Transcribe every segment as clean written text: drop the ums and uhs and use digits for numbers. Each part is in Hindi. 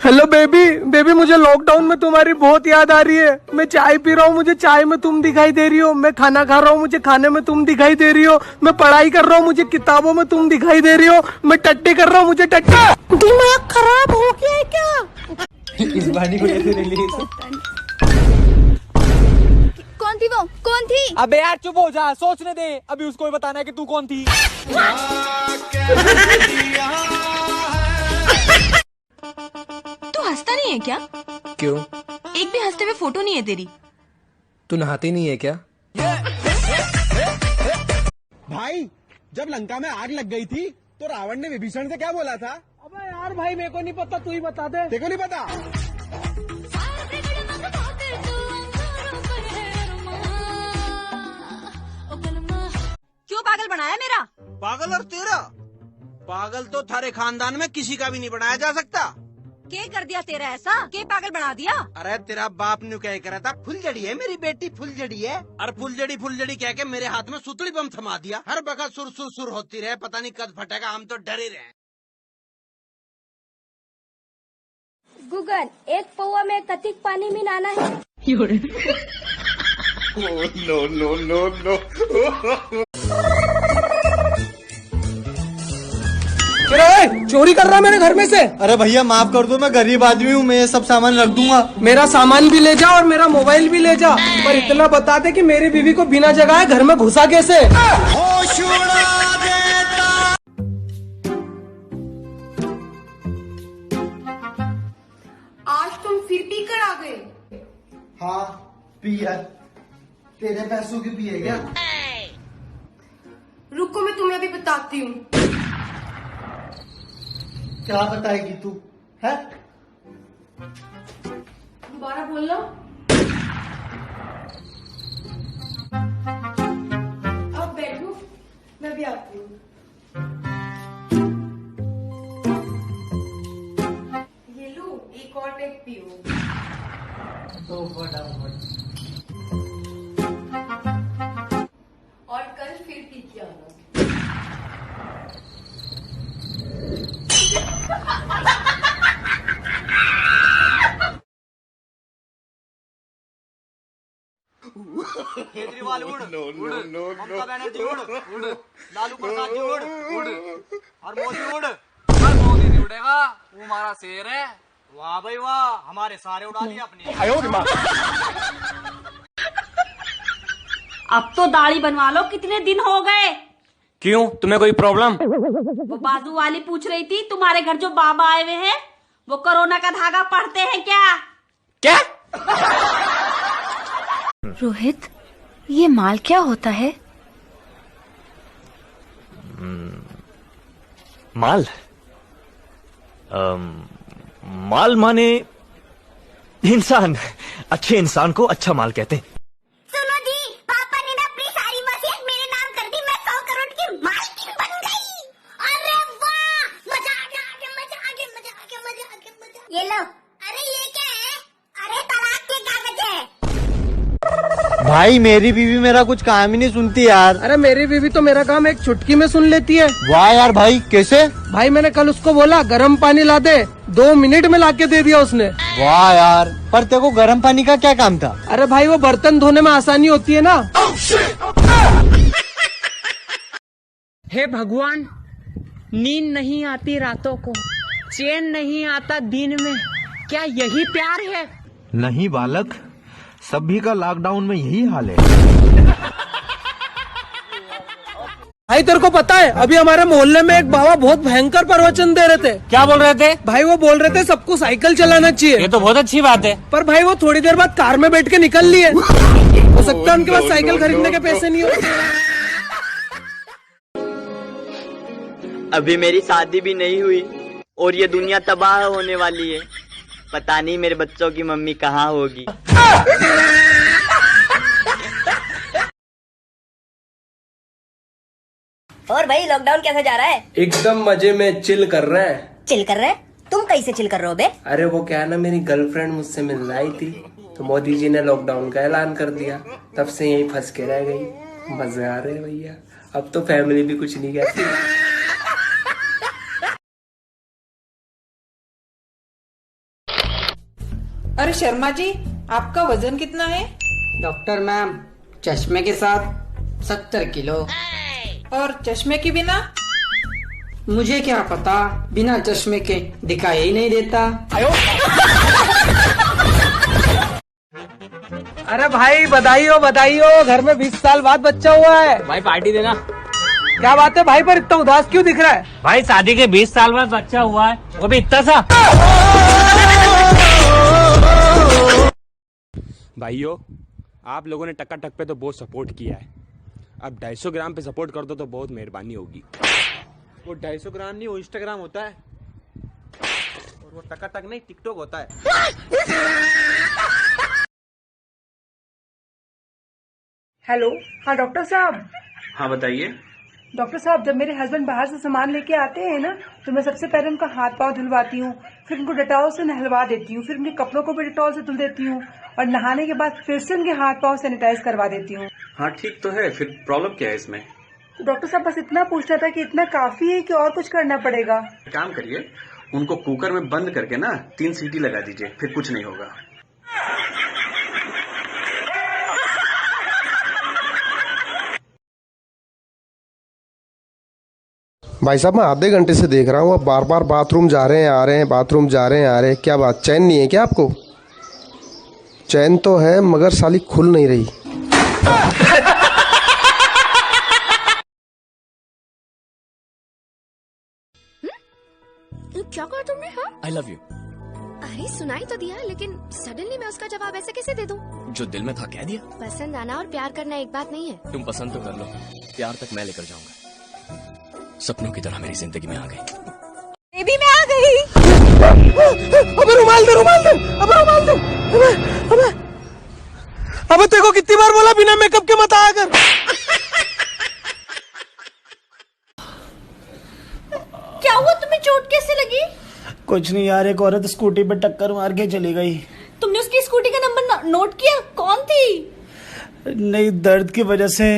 हेलो बेबी, बेबी मुझे लॉकडाउन में तुम्हारी बहुत याद आ रही है। मैं चाय पी रहा हूँ, मुझे चाय में तुम दिखाई दे रही हो। मैं खाना खा रहा हूँ, मुझे खाने में तुम दिखाई दे रही हो। मैं पढ़ाई कर रहा हूँ, मुझे किताबों में तुम दिखाई दे रही हो। मैं टट्टी कर रहा हूँ, मुझे टट्टी। दिमाग खराब हो गया है क्या? इस वाणी को कैसे रिलीज? कौन थी वो? कौन थी? अबे यार चुप हो जा, सोचने दे। अभी उसको भी बताना है कि तू कौन थी। तू हंसता नहीं है क्या? क्यों? एक भी हंसते हुए फोटो नहीं है तेरी। तू नहाती नहीं है क्या? भाई, जब लंका में आग लग गई थी तो रावण ने विभीषण से क्या बोला था? अबे यार भाई, मेरे को नहीं पता, तू ही बता दे। देखो नहीं पता? क्यों पागल बनाया मेरा? पागल और तेरा? पागल तो थारे खानदान में किसी का भी नहीं बनाया जा सकता। क्या कर दिया तेरा ऐसा? क्या पागल बना दिया? अरे तेरा बाप ने क्या करा था? फुलझड़ी है मेरी बेटी, फुलझड़ी है। और फुलझड़ी कह के मेरे हाथ में सुतली बम थमा दिया। हर बखत सुर सुर सुर होती रहे, पता नहीं कब फटेगा, हम तो डरे रहे। गूगल, एक पौवा में कतिक पानी में नहाना है? चोरी कर रहा मेरे घर में से? अरे भैया माफ कर दो, मैं गरीब आदमी हूँ, मैं ये सब सामान रख दूंगा। मेरा सामान भी ले जा और मेरा मोबाइल भी ले जा, पर इतना बता दे कि मेरी बीवी को बिना जगह घर में घुसा कैसे? आज तुम फिर पी कर आ गए? हाँ पिया, तेरे पैसों की पिए क्या? रुको, मैं तुम्हें अभी बताती हूँ। क्या बताएगी तू है? दोबारा बोलना। अब बैठो, मैं भी आती हूँ। ये लो, एक और टेक पियो। तो फटाफट। और कल फिर पी के आना। केजरीवाल उड़, ममता बनर्जी उड़, लालू प्रसाद जी उड़, और मोदी उड़। मोदी नहीं उड़ेगा, वो हमारा शेर है। वाह भाई वाह, हमारे सारे उड़ा लिए अपने। अब तो दाढ़ी बनवा लो, कितने दिन हो गए? क्यों, तुम्हें कोई प्रॉब्लम? वो बाजू वाली पूछ रही थी, तुम्हारे घर जो बाबा आए हुए हैं वो कोरोना का धागा पढ़ते हैं क्या? क्या? रोहित, ये माल क्या होता है? माल? माल माने इंसान। अच्छे इंसान को अच्छा माल कहते हैं। सुनो जी, पापा ने ना अपनी सारी वसीयत मेरे नाम कर दी। मैं 100 करोड़ की मालकिन बन गई। अरे वाह, मजा आ गया, मजा आ गया, मजा आ गया, मजा आ गया, मजा आ गया। ये लो। अरे ये क्या है? अरे तलाक के कागज है। भाई मेरी बीवी मेरा कुछ काम ही नहीं सुनती यार। अरे मेरी बीवी तो मेरा काम एक चुटकी में सुन लेती है। वाह यार भाई, कैसे? भाई मैंने कल उसको बोला गर्म पानी ला दे, 2 मिनट में लाके दे दिया उसने। वाह यार, पर तेरे को गर्म पानी का क्या काम था? अरे भाई वो बर्तन धोने में आसानी होती है ना। हे भगवान, नींद नहीं आती रातों को, चैन नहीं आता दिन में, क्या यही प्यार है? नहीं बालक, सभी का लॉकडाउन में यही हाल है। भाई तेरे को पता है, अभी हमारे मोहल्ले में एक बाबा बहुत भयंकर प्रवचन दे रहे थे। क्या बोल रहे थे? भाई वो बोल रहे थे सबको साइकिल चलाना चाहिए। ये तो बहुत अच्छी बात है। पर भाई वो थोड़ी देर बाद कार में बैठ के निकल लिए। हो सकता है उनके पास साइकिल खरीदने के पैसे नहीं हो। अभी मेरी शादी भी नहीं हुई और ये दुनिया तबाह होने वाली है। पता नहीं मेरे बच्चों की मम्मी कहाँ होगी। और भाई लॉकडाउन कैसा जा रहा है? एकदम मजे में चिल कर रहे हैं। चिल कर रहे हैं? तुम कैसे चिल कर रहे हो बे? अरे वो क्या है ना, मेरी गर्लफ्रेंड मुझसे मिलने आई थी, तो मोदी जी ने लॉकडाउन का ऐलान कर दिया। तब से यहीं फंस के रह गई। मजे आ रहे हैं भैया, अब तो फैमिली भी कुछ नहीं कहती। अरे शर्मा जी, आपका वजन कितना है? डॉक्टर मैम, चश्मे के साथ 70 किलो। और चश्मे के बिना? मुझे क्या पता, बिना चश्मे के दिखाई ही नहीं देता। अरे भाई बधाई हो घर में 20 साल बाद बच्चा हुआ है। भाई पार्टी देना। क्या बात है भाई, पर इतना उदास क्यों दिख रहा है? भाई शादी के 20 साल बाद बच्चा हुआ है, वो भी इतना सा। भाइयों, आप लोगों ने टक्का टक पे तो बहुत सपोर्ट किया है, अब 250 ग्राम पे सपोर्ट कर दो तो बहुत मेहरबानी होगी। वो 250 ग्राम नहीं, वो इंस्टाग्राम होता है, और वो टक्का टक नहीं, टिकटॉक होता है। हेलो, हाँ डॉक्टर साहब। हाँ बताइए। डॉक्टर साहब, जब मेरे हस्बैंड बाहर से सामान लेके आते हैं ना, तो मैं सबसे पहले उनका हाथ पांव धुलवाती हूँ, फिर उनको डेटॉल से नहलवा देती हूँ, फिर उनके कपड़ों को भी डेटॉल से धुल देती हूँ, और नहाने के बाद फिर से उनके हाथ पांव सैनिटाइज करवा देती हूँ। हाँ ठीक तो है, फिर प्रॉब्लम क्या है इसमें? तो डॉक्टर साहब बस इतना पूछना था कि इतना काफी है कि और कुछ करना पड़ेगा? काम करिए, उनको कुकर में बंद करके ना 3 सीटी लगा दीजिए, फिर कुछ नहीं होगा। भाई साहब, मैं आधे घंटे से देख रहा हूँ, आप बार बार बाथरूम जा रहे हैं आ रहे हैं, बाथरूम जा रहे हैं आ रहे हैं, क्या बात, चैन नहीं है क्या आपको? चैन तो है मगर साली खुल नहीं रही। क्या कहा तुमने? हाँ, आई लव यू। अरे सुनाई तो दिया, लेकिन सडनली मैं उसका जवाब ऐसे कैसे दे दूं? जो दिल में था कह दिया। पसंद आना और प्यार करना एक बात नहीं है। तुम पसंद तो कर लो, प्यार तक मैं लेकर जाऊंगा। सपनों की तरह मेरी जिंदगी में आ गई। बेबी मैं आ गई। अबे रुमाल दे, रुमाल दे, अबे रुमाल दे, अबे तेरे को कितनी बार बोला बिना मेकअप के मत आया कर। क्या हुआ, तुम्हें चोट कैसे लगी? कुछ नहीं यार, एक औरत स्कूटी पे टक्कर मार के चली गई। तुमने उसकी स्कूटी का नंबर नोट किया? कौन थी? नहीं, दर्द की वजह से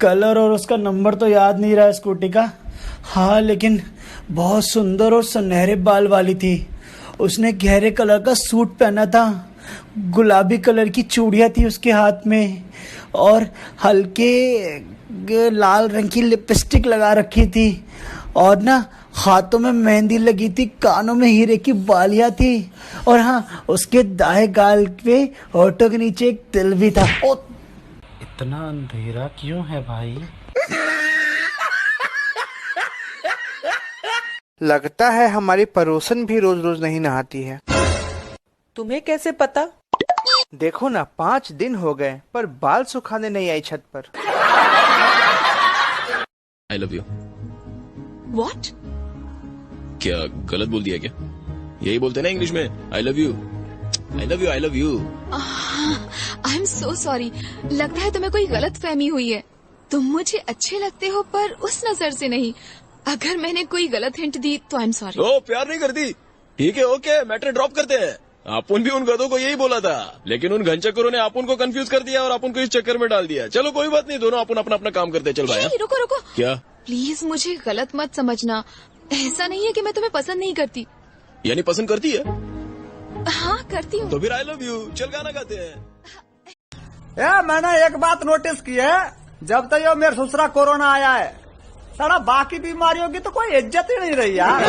कलर और उसका नंबर तो याद नहीं रहा स्कूटी का। हाँ, लेकिन बहुत सुंदर और सुनहरे बाल वाली थी। उसने गहरे कलर का सूट पहना था, गुलाबी कलर की चूड़ियां थी उसके हाथ में, और हल्के लाल रंग की लिपस्टिक लगा रखी थी, और ना हाथों में मेहंदी लगी थी, कानों में हीरे की बालियां थी, और हाँ उसके दाएं गाल पे होठों के नीचे एक तिल भी था। इतना अंधेरा क्यों है भाई? लगता है हमारी पड़ोसन भी रोज रोज नहीं नहाती है। तुम्हें कैसे पता? देखो ना, 5 दिन हो गए पर बाल सुखाने नहीं आई छत पर। I love you. What? क्या गलत बोल दिया क्या? यही बोलते ना इंग्लिश में, I love you, I love you, I love you. I am so sorry, लगता है तुम्हें कोई गलत फहमी हुई है। तुम मुझे अच्छे लगते हो पर उस नजर से नहीं। अगर मैंने कोई गलत हिंट दी तो आई एम सॉरी। ओ, प्यार नहीं करती? ठीक है, ओके, मैटर ड्रॉप करते हैं। अपुन भी उन गधों को यही बोला था, लेकिन उन घनचक्करों ने अपुन को कंफ्यूज कर दिया और अपुन को इस चक्कर में डाल दिया। चलो कोई बात नहीं, दोनों अपन अपना अपना काम करते। चल भाई, रुको रुको, क्या? प्लीज मुझे गलत मत समझना। ऐसा नहीं है कि मैं तुम्हें पसंद नहीं करती। यानी पसंद करती है? हाँ करती हूँ। तो फिर आई लव यू, चल गाना गाते हैं। मैंने एक बात नोटिस की है, जब तक ये मेरे ससुरा कोरोना आया है, सारा बाकी बीमारियों की तो कोई इज्जत ही नहीं रही यार।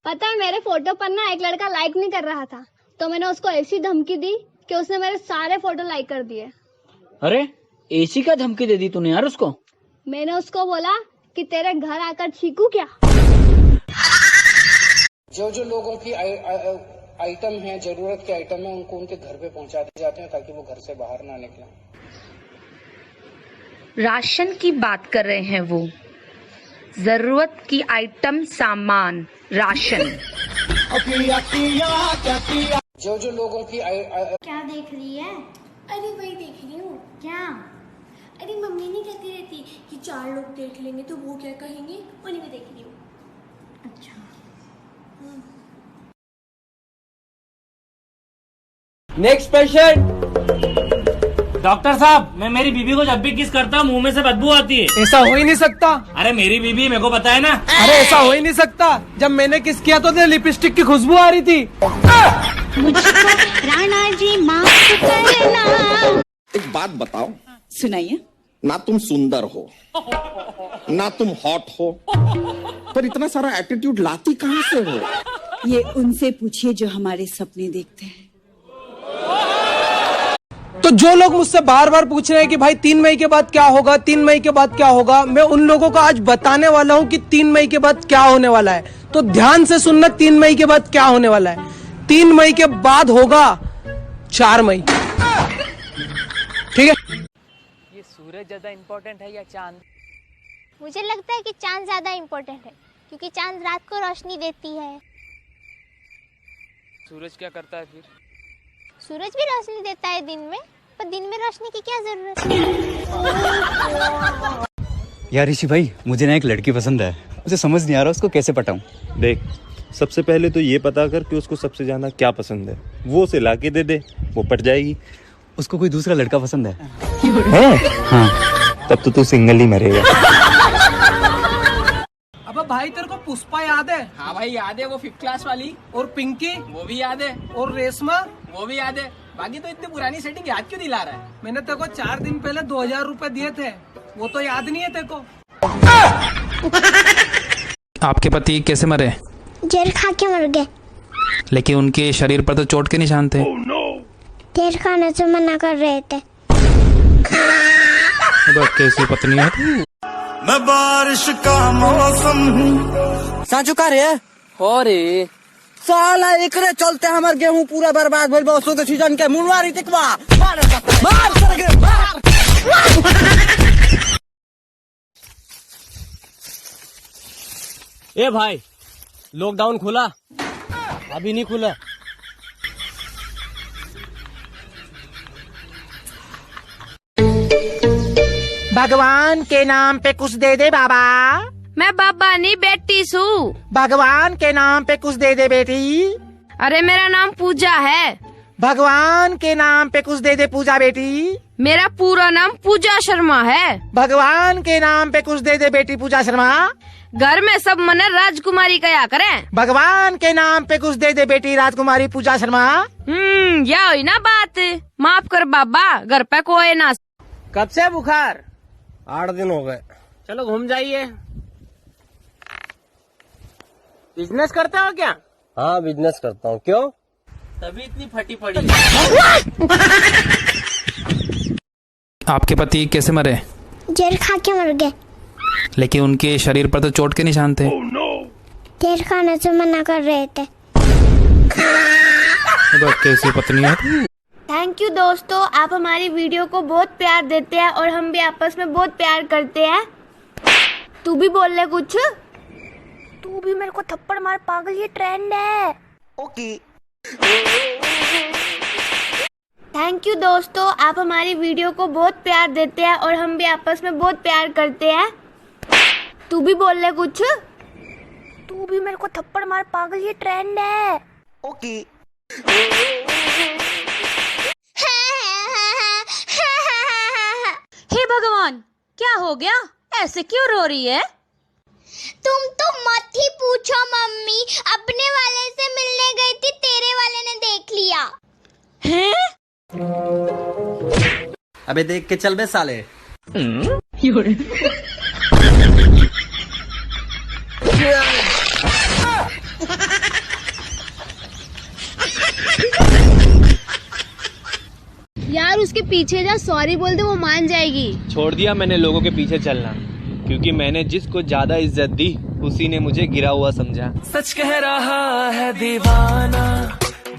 पता है, मेरे फोटो पर ना एक लड़का लाइक नहीं कर रहा था, तो मैंने उसको ऐसी धमकी दी कि उसने मेरे सारे फोटो लाइक कर दिए। अरे ऐसी क्या धमकी दे दी तूने यार उसको? मैंने उसको बोला कि तेरे घर आकर छीकू क्या। जो जो लोगों की आइटम है, जरूरत के आइटम है, उनको उनके घर पे पहुंचा दिए जाते हैं ताकि वो घर से बाहर ना निकले। राशन की बात कर रहे हैं वो, जरूरत की आइटम, सामान, राशन। जो जो लोगों की क्या देख रही है? अरे वही देख रही हूँ। क्या? अरे मम्मी नहीं कहती रहती कि 4 लोग देख लेंगे तो वो क्या कहेंगे, उन्हीं में देख रही हूँ। अच्छा। Next patient. डॉक्टर साहब, मैं मेरी बीबी को जब भी किस करता हूँ मुंह में से बदबू आती है। ऐसा हो ही नहीं सकता। अरे मेरी बीबी, मेरे को पता है ना। अरे ऐसा हो ही नहीं सकता। जब मैंने किस किया तो लिपस्टिक की खुशबू आ रही थी। राणा जी माफ करना। एक बात बताओ, सुनाइए। ना तुम सुंदर हो, ना तुम हॉट हो, पर इतना सारा एटीट्यूड लाती कहाँ से हो? ये उनसे पूछिए जो हमारे सपने देखते हैं। तो जो लोग मुझसे बार बार पूछ रहे हैं कि भाई 3 मई के बाद क्या होगा, 3 मई के बाद क्या होगा, मैं उन लोगों को आज बताने वाला हूं कि 3 मई के बाद क्या होने वाला है। तो ध्यान से सुनना, 3 मई के बाद क्या होने वाला है। 3 मई के बाद होगा 4 मई। ठीक है। ये सूरज ज्यादा इम्पोर्टेंट है या चांद? मुझे लगता है कि चांद ज्यादा इम्पोर्टेंट है, क्योंकि चांद रात को रोशनी देती है। सूरज क्या करता है फिर? सूरज भी रोशनी देता है दिन में, पर दिन में रोशनी की क्या जरूरत है। यार ऋषि भाई, मुझे ना एक लड़की पसंद है, मुझे समझ नहीं आ रहा उसको कैसे पटाऊं। देख, सबसे पहले तो ये पता कर कि उसको सबसे ज्यादा क्या पसंद है, वो उसे लाके दे दे, वो पट जाएगी। उसको कोई दूसरा लड़का पसंद है? हाँ। तब तो तू सिंगल ही मरेगा। अब भाई तेरे को पुष्पा याद है? हाँ भाई याद है, वो 5th क्लास वाली। और पिंकी? वो भी याद है। और रेशमा? वो भी याद है। बाकी तो इतनी पुरानी सेटिंग याद क्यों दिला रहा है? मैंने तेरे को 4 दिन पहले 2000 रुपए दिए थे, वो तो याद नहीं है तेरे को। आपके पति कैसे मरे? जहर खा के मर गए। लेकिन उनके शरीर पर तो चोट के निशान थे। जहर खाने से मना कर रहे थे। कैसी पत्नी है? मैं बारिश का मौसम हूँ। साचू का रे? हो रे साला एकरे चलते हमार गेहूं पूरा बर्बाद भइल बा। तो सीजन के मुनवारी तिकवा मार सके मार। ए भाई, लॉकडाउन खुला? अभी नहीं खुला। भगवान के नाम पे कुछ दे दे बाबा। मैं बाबा नहीं बेटी सू। भगवान के नाम पे कुछ दे दे बेटी। अरे मेरा नाम पूजा है। भगवान के नाम पे कुछ दे दे पूजा बेटी। मेरा पूरा नाम पूजा शर्मा है। भगवान के नाम पे कुछ दे दे बेटी पूजा शर्मा। घर में सब मने राजकुमारी कया करें। भगवान के नाम पे कुछ दे दे बेटी राजकुमारी पूजा शर्मा। या हुई ना बात। माफ कर बाबा, घर पे कोई ना। कब से बुखार? 8 दिन हो गए। चलो घूम जाइए। बिजनेस करते हो क्या? हाँ बिजनेस करता हूँ। क्यों? तभी इतनी फटी पड़ी। आपके पति कैसे मरे? जहर खा के मर गए। लेकिन उनके शरीर पर तो चोट के निशान थे। जहर खाने से मना कर रहे थे। कैसी पत्नी है? थैंक यू दोस्तों, आप हमारी वीडियो को बहुत प्यार देते हैं और हम भी आपस में बहुत प्यार करते हैं। तू भी बोल ले कुछ। तू भी मेरे को थप्पड़ मार पागल, ये ट्रेंड है। ओके। थैंक यू दोस्तों, आप हमारी वीडियो को बहुत प्यार देते हैं और हम भी आपस में बहुत प्यार करते हैं। तू भी बोल ले कुछ। तू भी मेरे को थप्पड़ मार पागल, ये ट्रेंड है। ओके। हे भगवान, क्या हो गया? ऐसे क्यों रो रही है? तुम तो मत ही पूछो मम्मी, अपने वाले से मिलने गई थी, तेरे वाले ने देख लिया। हैं? अबे देख के चल बे साले। यार उसके पीछे जा, सॉरी बोल दे, वो मान जाएगी। छोड़ दिया मैंने लोगों के पीछे चलना, क्योंकि मैंने जिसको ज्यादा इज्जत दी उसी ने मुझे गिरा हुआ समझा। सच कह रहा है दीवाना,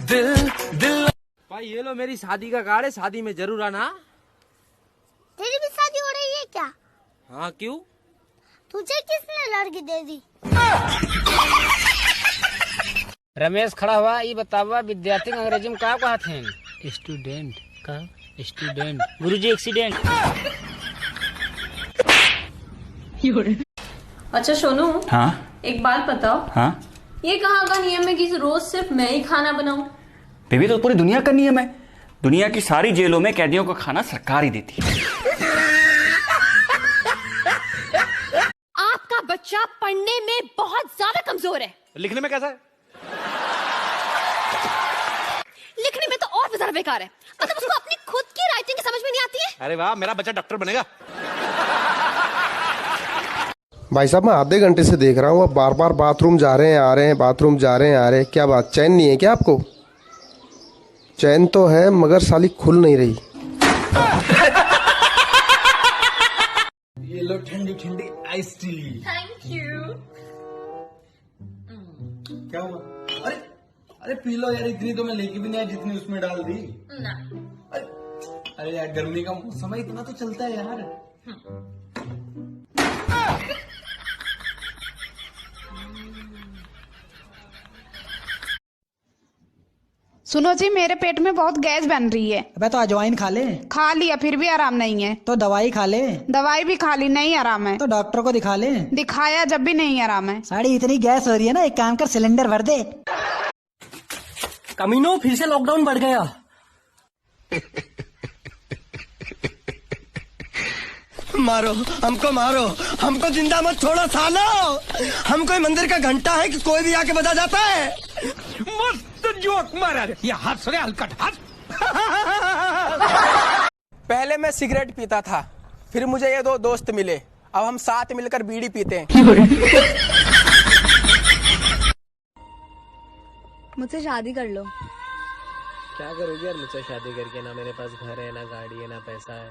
दिल दिल। भाई ये लो मेरी शादी का कार्ड है, शादी में जरूर आना। तेरी भी शादी हो रही है क्या? हाँ क्यों? तुझे किसने लड़की दे दी? रमेश खड़ा हुआ, ये बतावा विद्यार्थी अंग्रेजी में क्या कहते हैं? स्टूडेंट का स्टूडेंट। गुरुजी एक्सीडेंट। अच्छा सोनू, हाँ एक बात बताओ। हाँ ये कहाँ का नियम है कि रोज सिर्फ मैं ही खाना बनाऊं? बेबी, तो पूरी दुनिया का नियम है। दुनिया की सारी जेलों में कैदियों को खाना सरकार ही देती है। आपका बच्चा पढ़ने में बहुत ज्यादा कमजोर है। लिखने में कैसा है? लिखने में तो और भी ज्यादा बेकार है। मतलब उसको अपनी खुद की राइटिंग की समझ में नहीं आती है। अरे वाह, मेरा बच्चा डॉक्टर बनेगा। भाई साहब मैं आधे घंटे से देख रहा हूँ, अब बार बार बाथरूम जा रहे हैं आ रहे हैं, बाथरूम जा रहे हैं आ रहे हैं। क्या बात, चैन नहीं है क्या आपको? चैन तो है मगर साली खुल नहीं रही। ये लो ठंडी ठंडी आइस टी। Thank you. क्या हुआ? अरे अरे पी लो यार, इतनी तो मैं लेके भी नहीं आया जितनी उसमें डाल दी। ना। अरे यार गर्मी का मौसम है, इतना तो चलता है यार। सुनो जी, मेरे पेट में बहुत गैस बन रही है। अबे तो अजवाइन खा ले। खा लिया फिर भी आराम नहीं है। तो दवाई खा ले। दवाई भी खा ली, नहीं आराम है। तो डॉक्टर को दिखा ले। दिखाया जब भी नहीं आराम है। साड़ी इतनी गैस हो रही है ना, एक काम कर सिलेंडर भर दे। कमीनो, फिर से लॉकडाउन बढ़ गया। मारो हमको, मारो हमको, जिंदा मत छोड़ो सालो। हम कोई मंदिर का घंटा है कि कोई भी आके बजा जाता है। मस्त जोक मारा रे, ये हाथ से हलकट हाथ। पहले मैं सिगरेट पीता था, फिर मुझे ये दो दोस्त मिले, अब हम साथ मिलकर बीड़ी पीते हैं। मुझसे शादी कर लो। क्या करोगी यार मुझसे शादी करके? ना मेरे पास घर है, ना गाड़ी है, ना पैसा है,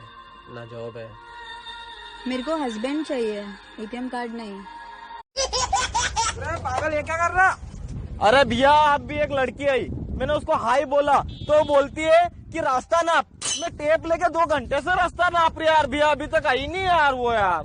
ना जॉब है। मेरे को हस्बैंड चाहिए, एटीएम कार्ड नहीं। पागल, ये क्या कर रहा? अरे भैया, आप भी एक लड़की आई, मैंने उसको हाई बोला तो बोलती है कि रास्ता नाप। मैं टेप लेके 2 घंटे से रास्ता नाप रही यार भैया, अभी तक आई नहीं यार वो यार।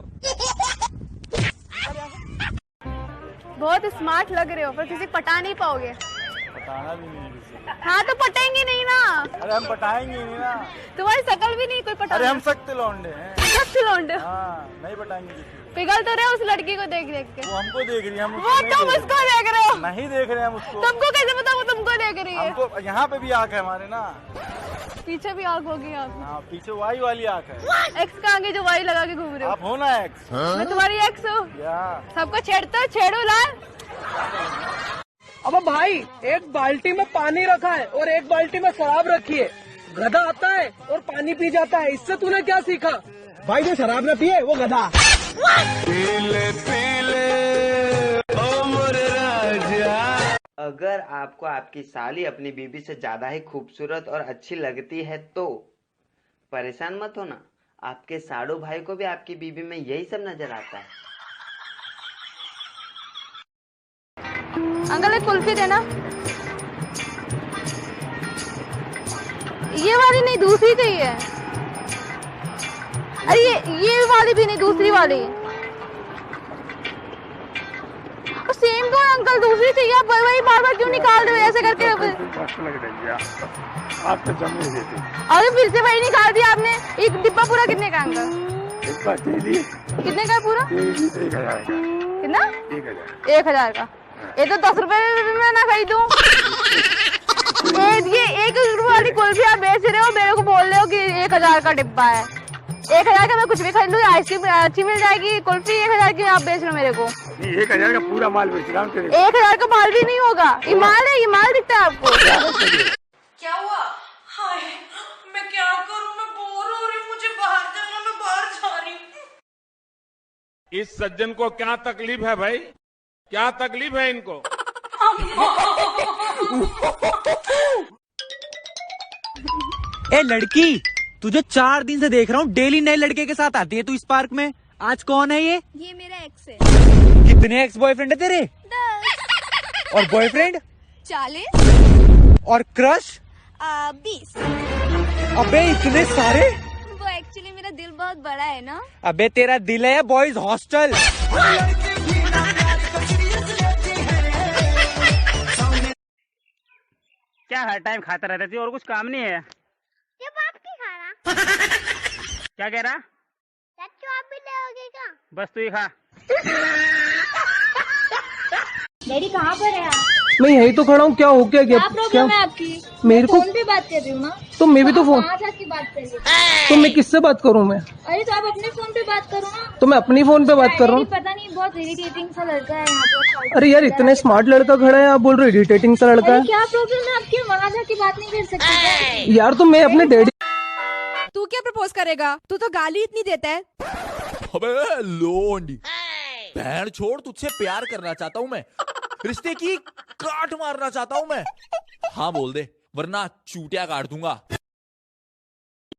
बहुत स्मार्ट लग रहे हो, पर किसी पटा नहीं पाओगे। पटाना भी नहीं किसी। हाँ तो पटाएंगे नहीं ना। अरे हम पटाएंगे नहीं ना। तुम्हारी शकल भी नहीं कोई पटा। अरे हम सख्त लौंडे हैं। सख्त लौंडे? हाँ, नहीं पटाएंगे किसी। पिघल तो रहे उस लड़की को देख देख के। वो हमको देख रही है, हम वो तुम उसको देख रहे हो। नहीं देख रहे हैं हम उसको। तुमको कैसे पता वो तुमको देख रही है? हमको यहाँ पे भी आँख है हमारे ना। पीछे भी आँख होगी। हाँ, पीछे वाई वाली आँख है। एक्स का आगे जो वाई लगा के घूम रहे हो। आप हो ना एक्स? मैं तुम्हारी एक्स हूँ। सबको छेड़ते हो, छेड़ो लाल। अब भाई, एक बाल्टी में पानी रखा है और एक बाल्टी में शराब रखी है। गधा आता है और पानी पी जाता है, इससे तूने क्या सीखा? भाई जो शराब न पिए वो गधा। पीले पीले ओ मोरे राजा। अगर आपको आपकी साली अपनी बीबी से ज्यादा ही खूबसूरत और अच्छी लगती है तो परेशान मत होना, आपके साड़ू भाई को भी आपकी बीबी में यही सब नजर आता है। अंकल एक कुल्फी देना। ये वाली नहीं, दूसरी चाहिए। अरे ये वाली भी नहीं, दूसरी वाली। सेम तो अंकल, दूसरी चाहिए। आप वही बार बार क्यों निकाल रहे हो ऐसे करके? आप तो जम नहीं देते। अरे फिर से वही निकाल दिया आपने। एक डिब्बा पूरा कितने का अंकल? कितने का पूरा? 1000 का। कितना? 1000 का। ये तो 10 रुपए में ना खरीदूं। ये 1 रुपए वाली कुल्फी आप बेच रहे हो, मेरे को बोल रहे हो कि 1000 का डिब्बा है। 1000 का मैं कुछ भी खरीद लूँ, आइसक्रीम अच्छी मिल जाएगी। कुल्फी 1000 की आप बेच रहे हो मेरे को। 1000 का पूरा माल बेच रहा हूँ। 1000 का माल भी नहीं होगा, ये माल है, ये माल दिखता है आपको। क्या हुआ? हाय, मैं क्या करूँ? मैं बोर हो रही हूँ, मुझे बाहर जाना, मैं बाहर जा रही हूँ। इस सज्जन को क्या तकलीफ है भाई? क्या तकलीफ है इनको? ए लड़की, तुझे 4 दिन से देख रहा हूँ, डेली नए लड़के के साथ आती है तू इस पार्क में। आज कौन है ये? ये मेरा एक्स है। कितने एक्स बॉयफ्रेंड है तेरे? 10। और बॉयफ्रेंड? 40। और क्रश? 20। अबे इतने सारे? वो एक्चुअली मेरा दिल बहुत बड़ा है ना। अबे तेरा दिल है बॉयज हॉस्टल। क्या हर टाइम खाता रहता थी और कुछ काम नहीं है? ये बाप की खाना। क्या कह रहा? आप भी ले क्या? बस तू ही खा। डैडी कहाँ पर है आप? मैं यही तो खड़ा हूँ, क्या हो गया? क्या प्रॉब्लम है आपकी? मेरे को फोन पे बात कर रही हूँ ना। तो मैं भी तो फोन, 5,000 की बात कर रही हूँ। तो मैं किससे बात करूँ मैं? अरे तो आप अपने फोन पे बात करो ना। तो मैं अपनी फोन पे बात कर रहा हूँ। पता नहीं बहुत इरिटेटिंग सा लड़का है यहाँ पे। अरे यार इतने स्मार्ट लड़का खड़ा है, आप बोल रहे हो इरिटेटिंग सा लड़का है? क्या प्रॉब्लम है आपकी? वहाँ जाके बात नहीं कर सकते? यार तो मैं अपने डैडी, तू क्या प्रपोज करेगा? तू तो गाली इतनी देता है। अबे लोंडी, बहन छोड़, तुझसे प्यार करना चाहता हूँ मैं, रिश्ते की काट मारना चाहता हूँ मैं। हाँ बोल दे, वरना चूटिया काट दूंगा।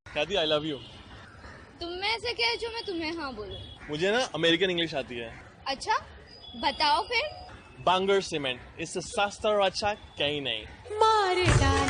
कहती आई लव यू। तुम में ऐसे क्या है जो मैं तुम्हें हाँ बोलूं? मुझे ना अमेरिकन इंग्लिश आती है। अच्छा बताओ फिर। बांगर सीमेंट, इससे सस्ता और अच्छा कहीं नहीं। मार डाल